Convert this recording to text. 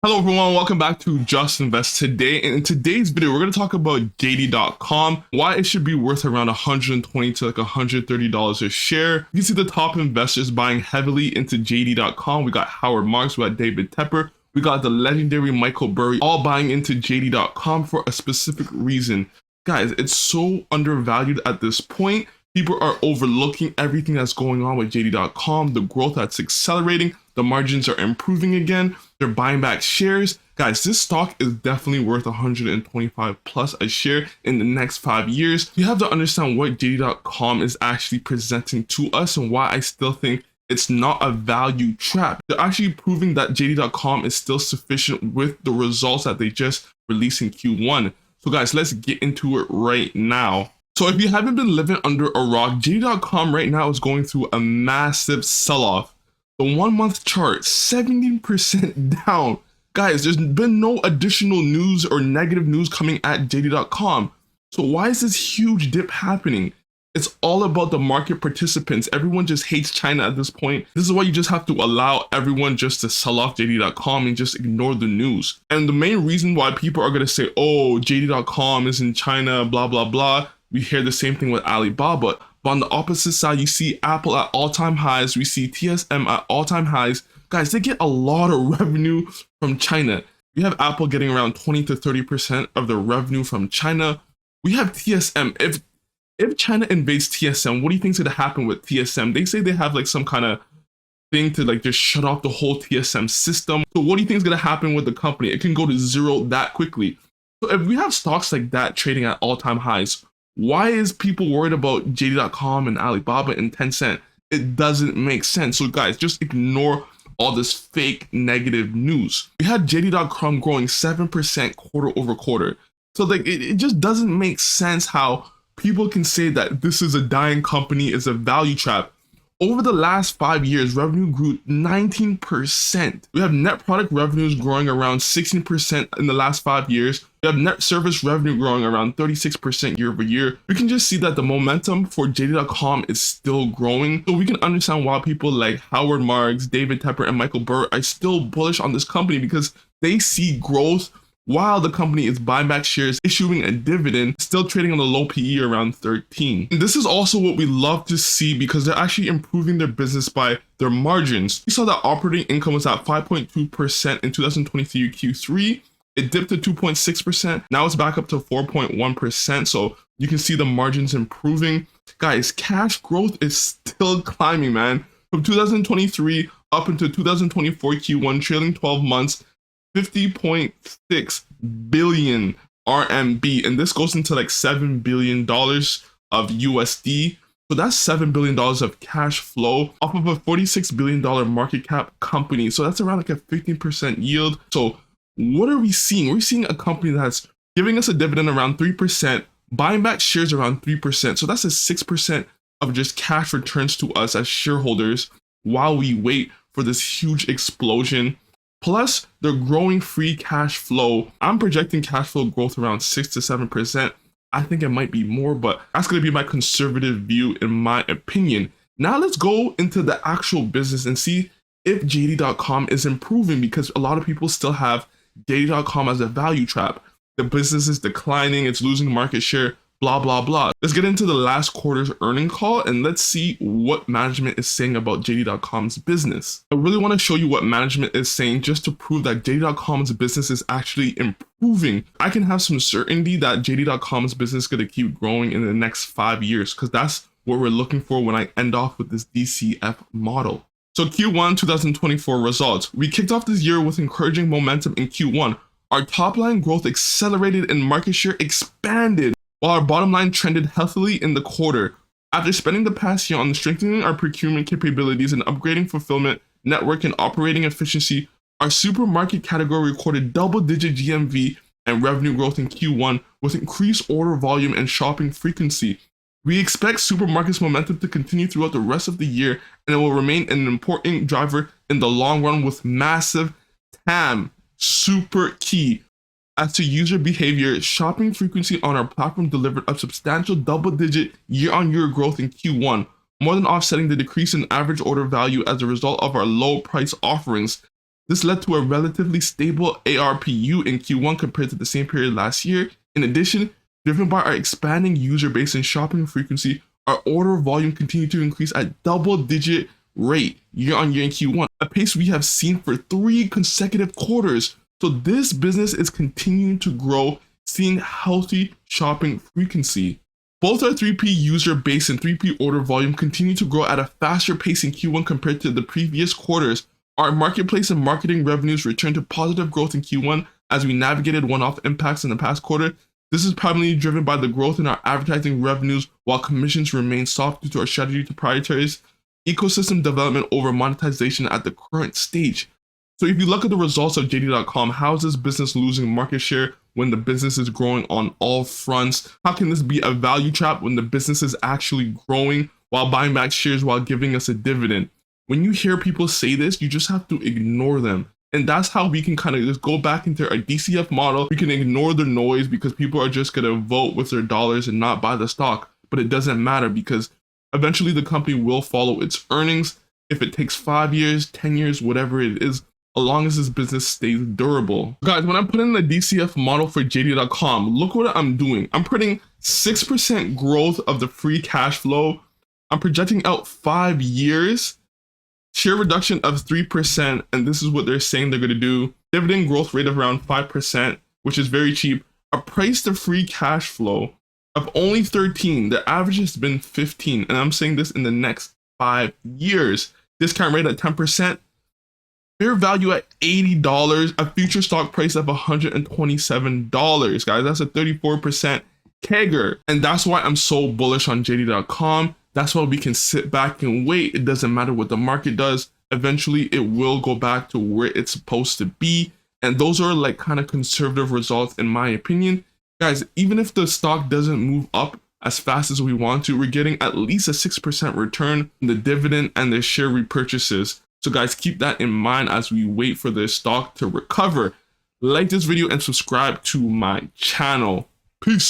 Hello everyone, welcome back to Just Invest Today. And in today's video, we're going to talk about JD.com, why it should be worth around $120 to like $130 a share. You can see the top investors buying heavily into JD.com. We got Howard Marks, we got David Tepper, we got the legendary Michael Burry, all buying into JD.com for a specific reason. Guys, it's so undervalued at this point. People are overlooking everything that's going on with JD.com, the growth that's accelerating, the margins are improving again, they're buying back shares. Guys, this stock is definitely worth 125 plus a share in the next 5 years. You have to understand what JD.com is actually presenting to us and why I still think it's not a value trap. They're actually proving that JD.com is still sufficient with the results that they just released in Q1. So guys, let's get into it right now. So if you haven't been living under a rock, JD.com right now is going through a massive sell-off. The 1 month chart, 17% down. Guys, there's been no additional news or negative news coming at JD.com. So why is this huge dip happening? It's all about the market participants. Everyone just hates China at this point. This is why you just have to allow everyone just to sell off JD.com and just ignore the news. And the main reason why people are going to say, oh, JD.com is in China, blah, blah, blah. We hear the same thing with Alibaba. But on the opposite side, you see Apple at all-time highs. We see TSM at all-time highs. Guys, they get a lot of revenue from China. We have Apple getting around 20 to 30% of the revenue from China. We have TSM. If China invades TSM, what do you think is going to happen with TSM? They say they have like some kind of thing to like just shut off the whole TSM system. So what do you think is going to happen with the company? It can go to zero that quickly. So if we have stocks like that trading at all-time highs, why is people worried about JD.com and Alibaba and Tencent? It doesn't make sense. So guys, just ignore all this fake negative news. We had JD.com growing 7% quarter over quarter. So like it just doesn't make sense how people can say that this is a dying company, is a value trap. Over the last 5 years, revenue grew 19%. We have net product revenues growing around 16% in the last 5 years. We have net service revenue growing around 36% year over year. We can just see that the momentum for JD.com is still growing. So we can understand why people like Howard Marks, David Tepper, and Michael Burry are still bullish on this company because they see growth while the company is buying back shares, issuing a dividend, still trading on the low PE around 13. And this is also what we love to see because they're actually improving their business by their margins. We saw that operating income was at 5.2% in 2023 Q3. It dipped to 2.6%. Now it's back up to 4.1%. So you can see the margins improving. Guys, cash growth is still climbing, man. From 2023 up into 2024 Q1, trailing 12 months, 50.6 billion RMB, and this goes into like $7 billion of USD. So that's $7 billion of cash flow off of a $46 billion market cap company. So that's around like a 15% yield. So what are we seeing? We're seeing a company that's giving us a dividend around 3%, buying back shares around 3%. So that's a 6% of just cash returns to us as shareholders while we wait for this huge explosion. Plus, they're growing free cash flow. I'm projecting cash flow growth around 6 to 7%. I think it might be more, but that's going to be my conservative view in my opinion. Now let's go into the actual business and see if JD.com is improving because a lot of people still have JD.com as a value trap. The business is declining, it's losing market share, blah, blah, blah. Let's get into the last quarter's earnings call and let's see what management is saying about JD.com's business. I really want to show you what management is saying just to prove that JD.com's business is actually improving. I can have some certainty that JD.com's business is going to keep growing in the next 5 years because that's what we're looking for when I end off with this DCF model. So Q1 2024 results. We kicked off this year with encouraging momentum in Q1. Our top line growth accelerated and market share expanded, while our bottom line trended healthily in the quarter. After spending the past year on strengthening our procurement capabilities and upgrading fulfillment, network, and operating efficiency, our supermarket category recorded double-digit GMV and revenue growth in Q1 with increased order volume and shopping frequency. We expect supermarkets momentum to continue throughout the rest of the year, and it will remain an important driver in the long run with massive TAM, super key. As to user behavior, shopping frequency on our platform delivered a substantial double-digit year-on-year growth in Q1, more than offsetting the decrease in average order value as a result of our low price offerings. This led to a relatively stable ARPU in Q1 compared to the same period last year. In addition, driven by our expanding user base and shopping frequency, our order volume continued to increase at double-digit rate year on year in Q1, a pace we have seen for 3 consecutive quarters. So this business is continuing to grow, seeing healthy shopping frequency. Both our 3P user base and 3P order volume continue to grow at a faster pace in Q1 compared to the previous quarters. Our marketplace and marketing revenues returned to positive growth in Q1 as we navigated one-off impacts in the past quarter. This is primarily driven by the growth in our advertising revenues, while commissions remain soft due to our strategy to prioritize ecosystem development over monetization at the current stage. So if you look at the results of JD.com, how is this business losing market share when the business is growing on all fronts? How can this be a value trap when the business is actually growing while buying back shares while giving us a dividend? When you hear people say this, you just have to ignore them. And that's how we can kind of just go back into our DCF model. We can ignore the noise because people are just going to vote with their dollars and not buy the stock. But it doesn't matter because eventually the company will follow its earnings. If it takes 5 years, 10 years, whatever it is, as long as this business stays durable. Guys, when I put in the DCF model for JD.com, look what I'm doing. I'm putting 6% growth of the free cash flow. I'm projecting out 5 years, share reduction of 3%, and this is what they're saying they're gonna do. Dividend growth rate of around 5%, which is very cheap. A price to free cash flow of only 13. The average has been 15, and I'm saying this in the next 5 years. Discount rate at 10%. Fair value at $80, a future stock price of $127, guys. That's a 34% CAGR. And that's why I'm so bullish on JD.com. That's why we can sit back and wait. It doesn't matter what the market does. Eventually, it will go back to where it's supposed to be. And those are like kind of conservative results in my opinion. Guys, even if the stock doesn't move up as fast as we want to, we're getting at least a 6% return in the dividend and the share repurchases. So guys, keep that in mind as we wait for the stock to recover. Like this video and subscribe to my channel. Peace.